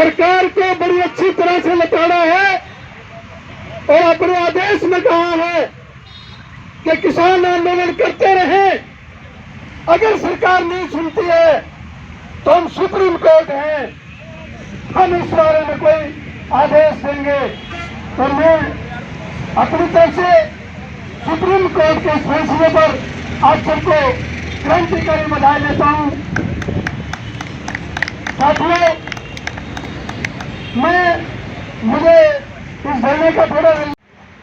सरकार को बड़ी अच्छी तरह से लताड़ा है और अपने आदेश में कहा है कि किसान आंदोलन करते रहे। अगर सरकार नहीं सुनती है तो हम सुप्रीम कोर्ट हैं, हम इस बारे में कोई आदेश देंगे। तो मैं अपनी तरफ से सुप्रीम कोर्ट के फैसले पर आप सबको क्रांतिकारी बधाई देता हूं। साथियों, मुझे इस धरने का थोड़ा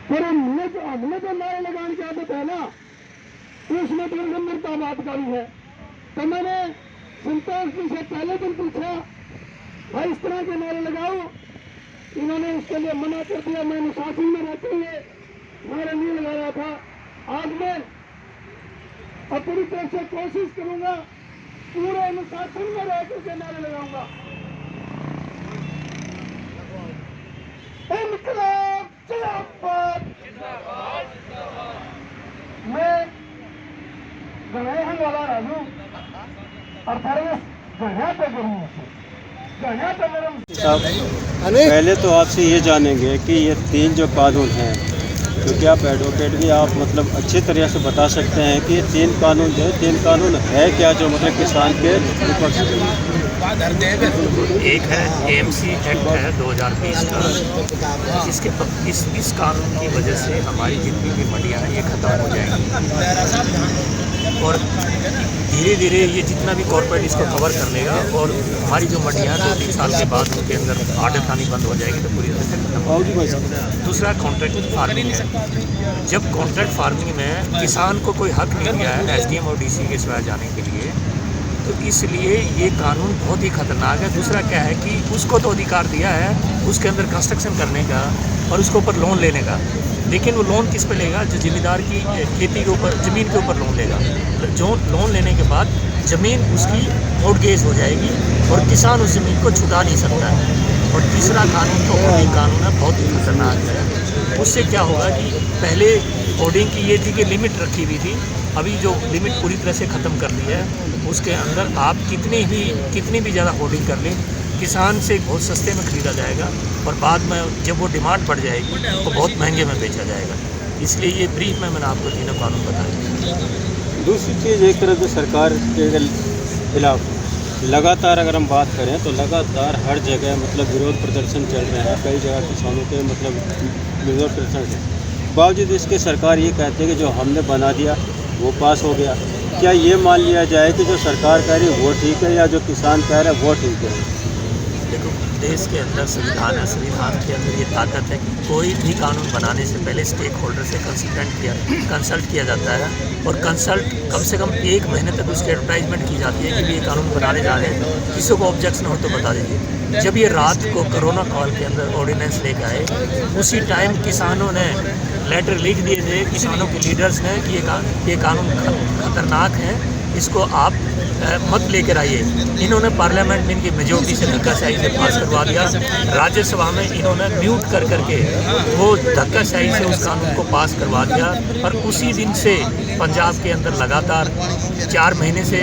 हमने जो नारे लगाने की आदत है ना, उसमें तो गंभीरता बात करी है। तो मैंने संतोष जी से पहले दिन पूछा, भाई इस तरह के नारे लगाओ, इन्होंने उसके लिए मना कर दिया। मैं अनुशासन में रहते हुए नारे नहीं लगा रहा था। आज मैं अपनी तरफ से कोशिश करूंगा, पूरे अनुशासन में रह करके नारे लगाऊंगा। इनकलाब जिंदाबाद। मैं गणेहन वाला राजू और गणा तो गणा तो मेरे। पहले तो आपसे ये जानेंगे कि ये 3 जो कानून हैं, क्योंकि आप एडवोकेट भी, आप मतलब अच्छी तरह से बता सकते हैं कि ये 3 कानून जो है, 3 कानून है क्या जो मतलब किसान के विपक्ष में? एक है एएमसी एक्ट है 2020 का, इसके इस कानून की वजह से हमारी जितनी भी मंडियाँ हैं ये ख़त्म हो जाएंगी और धीरे धीरे ये जितना भी कॉर्पोरेट इसको कवर कर लेगा और हमारी जो मंडियाँ 2-3 साल के बाद उनके अंदर आर्डर आनी बंद हो जाएगी तो पूरी तरह से खत्म हो जाएगी। दूसरा कॉन्ट्रैक्ट फार्मिंग है। जब कॉन्ट्रैक्ट फार्मिंग में किसान को कोई हक नहीं दिया है एसडीएम और डीसी के सिवाय जाने के लिए, तो इसलिए ये कानून बहुत ही खतरनाक है। दूसरा क्या है कि उसको तो अधिकार दिया है उसके अंदर कंस्ट्रक्शन करने का और उसके ऊपर लोन लेने का, लेकिन वो लोन किस पे लेगा? जो जिम्मेदार की खेती के ऊपर, ज़मीन के ऊपर लोन लेगा। जो लोन लेने के बाद ज़मीन उसकी मॉर्गेज हो जाएगी और किसान उस ज़मीन को छुटा नहीं सकता है। और तीसरा कानून तो होर्डिंग कानून है, बहुत ही खतरनाक है। उससे क्या होगा कि पहले होर्डिंग की ये थी कि लिमिट रखी हुई थी, अभी जो लिमिट पूरी तरह से ख़त्म कर दी है, उसके अंदर आप कितनी भी ज़्यादा होर्डिंग कर लें, किसान से बहुत सस्ते में ख़रीदा जाएगा और बाद में जब वो डिमांड बढ़ जाएगी तो बहुत महंगे में बेचा जाएगा। इसलिए ये ब्रीफ में मैंने आपको तीनों कानून बताया। दूसरी चीज़, एक तरफ से सरकार के खिलाफ लगातार अगर हम बात करें तो लगातार हर जगह मतलब विरोध प्रदर्शन चल रहे हैं। कई जगह किसानों के मतलब विरोध प्रदर्शन है, बावजूद इसके सरकार ये कहते हैं कि जो हमने बना दिया वो पास हो गया। क्या ये मान लिया जाए कि जो सरकार कह रही है वो ठीक है या जो किसान कह रहा है वो ठीक है? देखो, देश के अंदर संविधान है, संविधान के अंदर ये ताकत है कि कोई भी कानून बनाने से पहले स्टेक होल्डर से कंसल्ट किया जाता है और कंसल्ट कम से कम 1 महीने तक उसकी एडवर्टाइजमेंट की जाती है कि ये कानून बनाने जा रहे हैं, किसी को ऑब्जेक्शन हो तो बता दीजिए। जब ये रात को कोरोना काल के अंदर ऑर्डिनेंस लेकर आए, उसी टाइम किसानों ने लेटर लिख दिए थे, किसानों के लीडर्स ने, कि ये कानून खतरनाक है, इसको आप मत लेकर आइए। इन्होंने पार्लियामेंट में इनकी मेजोरिटी से धक्काशाही से पास करवा दिया। राज्यसभा में इन्होंने म्यूट करके वो धक्काशाही से उस कानून को पास करवा दिया और उसी दिन से पंजाब के अंदर लगातार 4 महीने से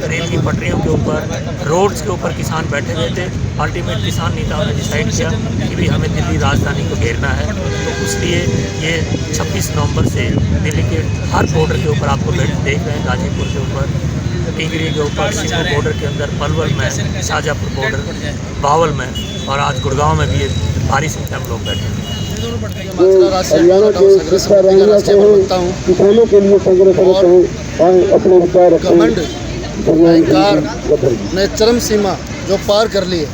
रेल की पटरियों के ऊपर, रोड्स के ऊपर किसान बैठे हुए थे। अल्टीमेट किसान नेताओं ने डिसाइड किया कि भाई हमें दिल्ली राजधानी को घेरना है, तो इसलिए ये 26 नवंबर से दिल्ली के हर बॉर्डर के ऊपर आपको देख रहे हैं, गाजीपुर के ऊपर, टिंगरी के ऊपर, सिंगू बॉर्डर के अंदर, पलवल में, शाहजहाँपुर बॉर्डर, बावल में और आज गुड़गांव में भी भारी संख्या में लोग बैठे हैं। ने चरम सीमा जो पार कर ली है।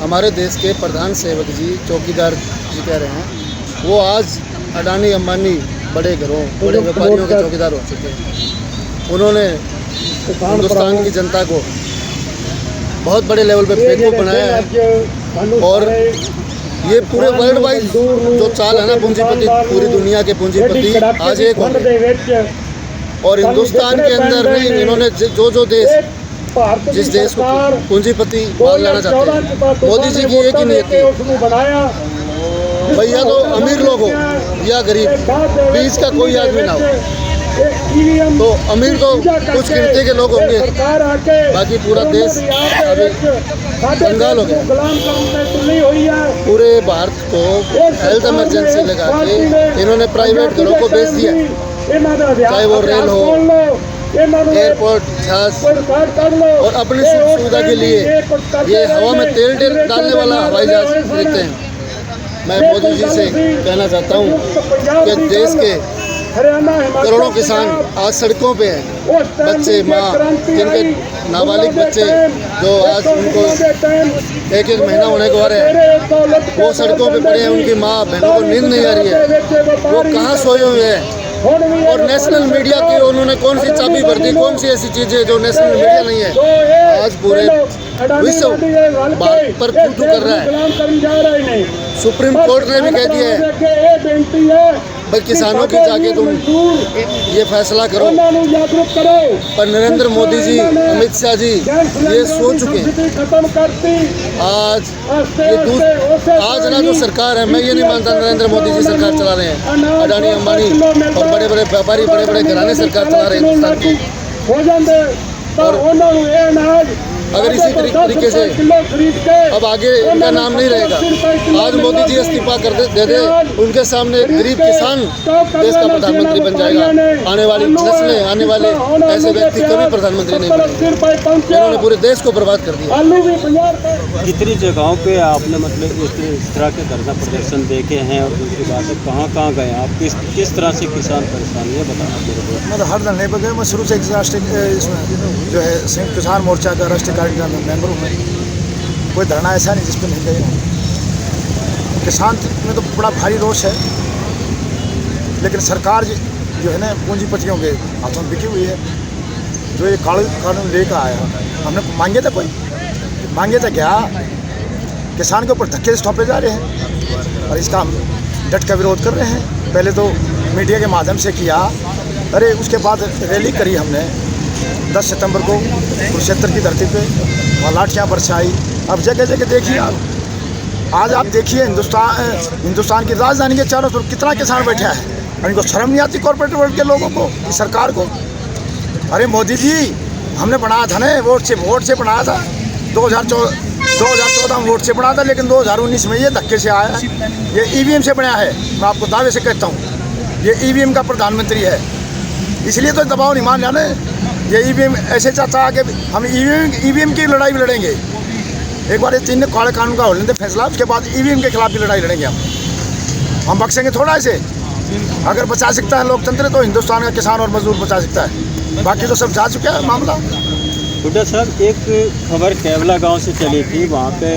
हमारे देश के प्रधान सेवक जी, चौकीदार जी कह रहे हैं, वो आज अडानी अंबानी बड़े घरों, बड़े व्यापारियों के चौकीदार हो चुके हैं। उन्होंने हिंदुस्तान की जनता को बहुत बड़े लेवल पे बेवकूफ़ बनाया है और ये पूरे वर्ल्ड वाइड जो चाल है ना, पूंजीपति, पूरी दुनिया के पूंजीपति आज एक हो गए और हिंदुस्तान के अंदर नहीं, इन्होंने जो देश, जिस देश को पूंजीपति मान लेना चाहते हैं, मोदी जी की एक ही नीयत है, भैया तो अमीर लोग हो या गरीब, बीच का कोई आदमी ना हो। तो अमीर तो कुछ गिनती के लोग होंगे, बाकी पूरा देश अभी कंगाल हो गया। गुलाम करने में तुल्ली हुई है। पूरे भारत को हेल्थ इमरजेंसी लगा के इन्होंने प्राइवेट घरों को बेच दिया, चाहे वो रेल हो, एयरपोर्ट, जहाज, और अपनी सुख सुविधा के लिए ये हवा में तेल डालने वाला हवाई जहाज खरीदते हैं। मैं मोदी जी से कहना चाहता हूँ कि देश के करोड़ों किसान आज सड़कों पे हैं, बच्चे, माँ, जिनके नाबालिग बच्चे जो आज उनको एक महीना होने को आ रहे हैं, वो सड़कों पे पड़े हैं, उनकी माँ बहनों को नींद नहीं आ रही है, वो कहाँ सोए हुए हैं। और नेशनल मीडिया की उन्होंने कौन सी चाबी भर दी, कौन सी ऐसी चीज़ है जो नेशनल मीडिया नहीं है। आज पूरे विश्व भारत पर थू कर रहा है। सुप्रीम कोर्ट ने भी कह दिया है भाई किसानों की जाके तुम ये फैसला करो, पर नरेंद्र मोदी जी, अमित शाह जी ये सोच चुके हैं। आज ना जो सरकार है, मैं ये नहीं मानता नरेंद्र मोदी जी सरकार चला रहे हैं, अडानी अंबानी और बड़े बड़े व्यापारी, बड़े बड़े घराने सरकार चला रहे हैं हिंदुस्तान की। और अगर इसी तरीके से अब आगे इनका नाम नहीं रहेगा, आज मोदी जी इस्तीफा कर दे दे, उनके सामने गरीब किसान देश का प्रधानमंत्री बन जाएगा। आने वाली नस्लें, आने वाले ऐसे व्यक्ति कभी प्रधानमंत्री नहीं बनेंगे। इन्होंने पूरे देश को बर्बाद कर दिया। कितनी जगहों पे आपने मतलब इस तरह के धरना प्रदर्शन देखे हैं, और दूसरी बात है कहाँ गए आप, किस तरह से किसान परेशान है बताना मेरे को। मतलब हर धरने पर गए। मैं शुरू से राष्ट्रीय इसमें जो है संयुक्त किसान मोर्चा का राष्ट्रीय कार्यक्रम में मेंबर हूँ। कोई धरना ऐसा नहीं जिस पर नहीं गए हूँ। किसान में तो बड़ा भारी रोष है, लेकिन सरकार जो है ना पूंजीपतियों के हाथों में बिकी हुई है। जो ये कानून लेकर आया, हमने मांगे थे, कोई मांगे थे क्या? किसान के ऊपर धक्के से थोपे जा रहे हैं और इसका हम डट का विरोध कर रहे हैं। पहले तो मीडिया के माध्यम से किया, अरे उसके बाद रैली करी हमने 10 सितंबर को कुरुक्षेत्र की धरती पे, वहाँ लाठियाँ बरसाई। अब जगह जगह देखिए आप, आज आप देखिए हिंदुस्तान की राजधानी के चारों तरफ कितना किसान बैठा है, और इनको शर्म नहीं आती कॉर्पोरेट वर्ल्ड के लोगों को, इस सरकार को। अरे मोदी जी, हमने बनाया था ना, वोट से बनाया था, 2014 में वोट से बनाया था, लेकिन 2019 में ये धक्के से आया है। ये ईवीएम से बना है, मैं आपको दावे से कहता हूँ, ये ईवीएम का प्रधानमंत्री है। इसलिए तो दबाव नहीं मान जाने। ये ईवीएम ऐसे चाहता है कि हम ईवीएम की लड़ाई भी लड़ेंगे। एक बार ये 3 काले कानून का हो लेंगे फैसला, उसके बाद ईवीएम के खिलाफ भी लड़ाई लड़ेंगे हम बख्शेंगे थोड़ा ऐसे। अगर बचा सकता है लोकतंत्र तो हिंदुस्तान का किसान और मजदूर बचा सकता है, बाकी तो सब जा चुका है मामला। हुड्डा साहब, एक खबर कैवला गांव से चली थी, वहाँ पे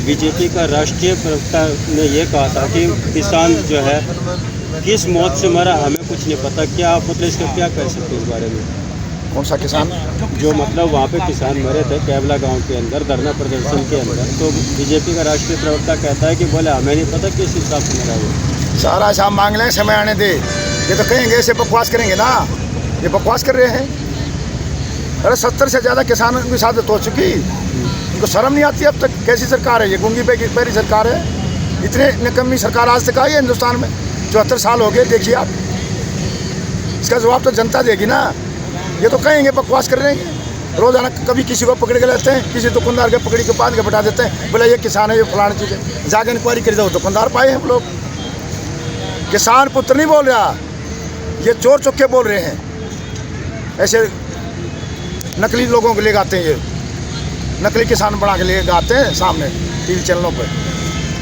बीजेपी का राष्ट्रीय प्रवक्ता ने ये कहा था कि किसान जो है किस मौत से मरा हमें कुछ नहीं पता। क्या आप मतलब इसका क्या कह सकते हैं इस बारे में? कौन सा किसान? जो मतलब वहाँ पे किसान मरे थे कैवला गांव के अंदर धरना प्रदर्शन के अंदर, तो बीजेपी का राष्ट्रीय प्रवक्ता कहता है कि बोले हमें नहीं पता किस हिसाब से मरा वो। सारा शाम मांग लें, समय आने दे। ये तो कहेंगे ऐसे बकवास करेंगे ना, ये बकवास कर रहे हैं। अरे 70 से ज़्यादा किसानों की शहादत हो चुकी, इनको शर्म नहीं आती अब तक? कैसी सरकार है ये? गूंगी पैरी सरकार है। इतने निकम्मी सरकार आज तक आई है हिंदुस्तान में? 74 साल हो गए। देखिए आप, इसका जवाब तो जनता देगी ना। ये तो कहेंगे बकवास कर रहे हैं। रोज़ाना कभी किसी को पकड़ के लेते हैं, किसी दुकानदार के पकड़ी के बांध के बैठा देते हैं, बोले ये किसान है, ये फलानी चीज़ है। जाके इंक्वायरी कर दो, दुकानदार पाए हम लोग। किसान पुत्र नहीं बोल रहा, ये चोर चुक्के बोल रहे हैं। ऐसे नकली लोगों को ले आते हैं, ये नकली किसान बना के ले आते हैं सामने टीवी चैनलों पर।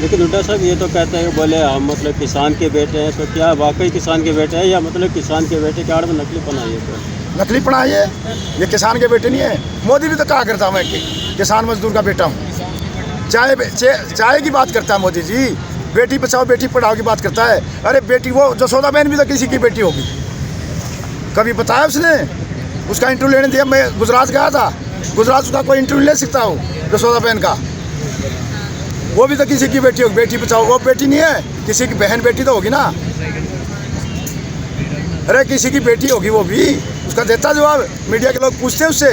लेकिन हुड्डा साहब ये तो कहते हैं बोले हम मतलब किसान के बेटे हैं, तो क्या वाकई किसान के बेटे हैं या मतलब किसान के बेटे के आड़ में नकली पना है? तो नकली पना है ये किसान के बेटे नहीं है। मोदी भी तो कहा करता मैं कि किसान मजदूर का बेटा हूँ। चाय की बात करता है मोदी जी, बेटी बचाओ बेटी पढ़ाओ की बात करता है। अरे बेटी, वो जसोदा बहन भी तो किसी की बेटी होगी, कभी बताया उसने? उसका इंटरव्यू लेने दिया। मैं गुजरात गया था, गुजरात उसका कोई इंटरव्यू ले सकता हूँ जसोदा बहन का। वो भी तो किसी की बेटी होगी, बेटी बचाओ। वो बेटी नहीं है, किसी की बहन बेटी तो होगी ना। अरे किसी की बेटी होगी, वो भी उसका देता जवाब। मीडिया के लोग पूछते हैं उससे,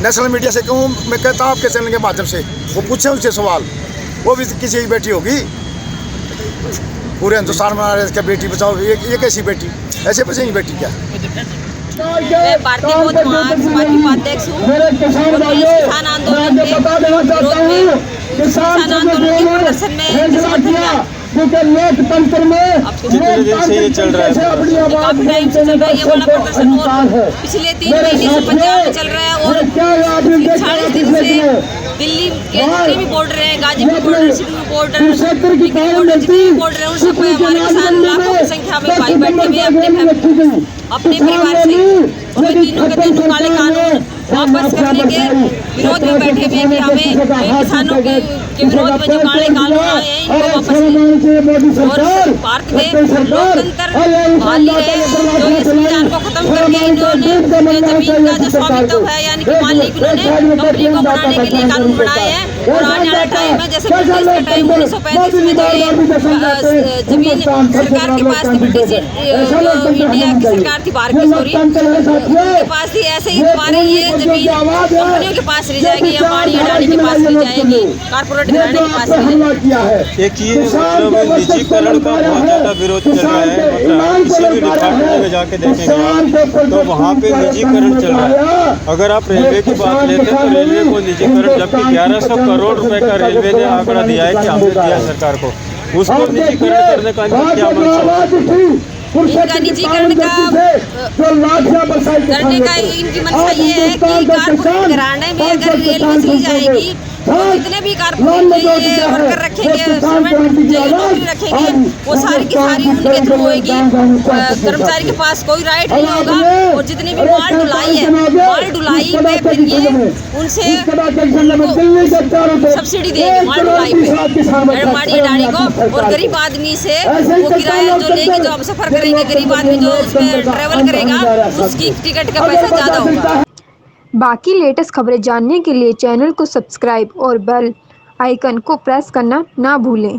नेशनल मीडिया से कहूँ, मैं कहता हूँ आपके चैनल के माध्यम से, वो पूछे उससे सवाल, वो भी किसी की बेटी होगी। पूरे हिंदुस्तान में बेटी बचाओ, ये कैसी बेटी? ऐसे बचेंगी बेटी क्या? मैं भारतीय बौद्ध महासभा की उपाध्यक्ष हूँ। मेरे किसान भाइयों, किसान आंदोलन मैं के आपको बता देना चाहता विरोध में, हूँ, किसान आंदोलन के प्रदर्शन में फैसला किया क्योंकि लोकतंत्र में कितने दिन से ये चल रहा है? अपनी आवाज काफी टाइम से चल रहा है ये वाला प्रदर्शन और पिछले 3 महीने से पंजाब में चल रहा है और 40 दिन से दिल्ली के जितने भी बॉर्डर हैं, गाजीपुर बॉर्डर, सिडनी बॉर्डर, जितने भी बॉर्डर हैं, उन सब पे हमारे किसान लाखों की संख्या में भाई बैठे हुए अपने परिवार से और तीनों के तीनों काले कानून वापस करने के विरोध में बैठे हुए कि हमें किसानों के विरोध में जो काले कानून आए हैं इनको वापस लें। और भारत में लोकतंत्र बहाली है, जो इस संविधान को खत्म करके इन्होंने जमीन का जो स्वामित्व है यानी कि मालिक इन्होंने कंपनी को बनाने के लिए कानून बनाए हैं। और आने वाला टाइम है जैसे ब्रिटिश का टाइम 1935 में जो ये जमीन सरकार के पास थी, ब्रिटिश जो इंडिया की सरकार थी बाहर की सॉरी उनके पास थी, ऐसे ही दोबारा ये जमीन कंपनियों के पास रह जाएगी या अम्बानी अडानी के पास रह जाएगी, कारपोरेट घराने के पास रह जाएगी। एक ये मतलब निजीकरण का बहुत ज़्यादा विरोध चल रहा है। मतलब किसी भी डिपार्टमेंट में जाके देखेंगे आप तो वहाँ पे निजीकरण चल रहा है। अगर आप रेलवे की बात लेते हैं तो रेलवे को निजीकरण, जबकि 1100 करोड़ रुपए का रेलवे ने आंकड़ा दिया है कि हमने दिया सरकार को, उसको निजीकरण करने का इनका क्या मंशा है? इनका निजीकरण करने का इनकी मंशा ये है कि कारपोरेट घराने में अगर रेलवे चली जाएगी तो जितने भी कारपोरेट ये वर्कर रखेंगे, सर्वेंट जो नौकरी रखेंगे वो सारी की सारी उनके थ्रू होगी। कर्मचारी के पास कोई राइट नहीं होगा और जितनी भी माल ढुलाई है, माल ढुलाई पे फिर ये उनसे सब्सिडी देगी माल ढुलाई पे अम्बानी अडानी को। और गरीब आदमी से वो किराया जो लेंगे, जो हम सफर करेंगे, गरीब आदमी जो उसमें ट्रेवल करेगा उसकी टिकट का पैसा ज़्यादा होगा। बाकी लेटेस्ट खबरें जानने के लिए चैनल को सब्सक्राइब और बेल आइकन को प्रेस करना ना भूलें।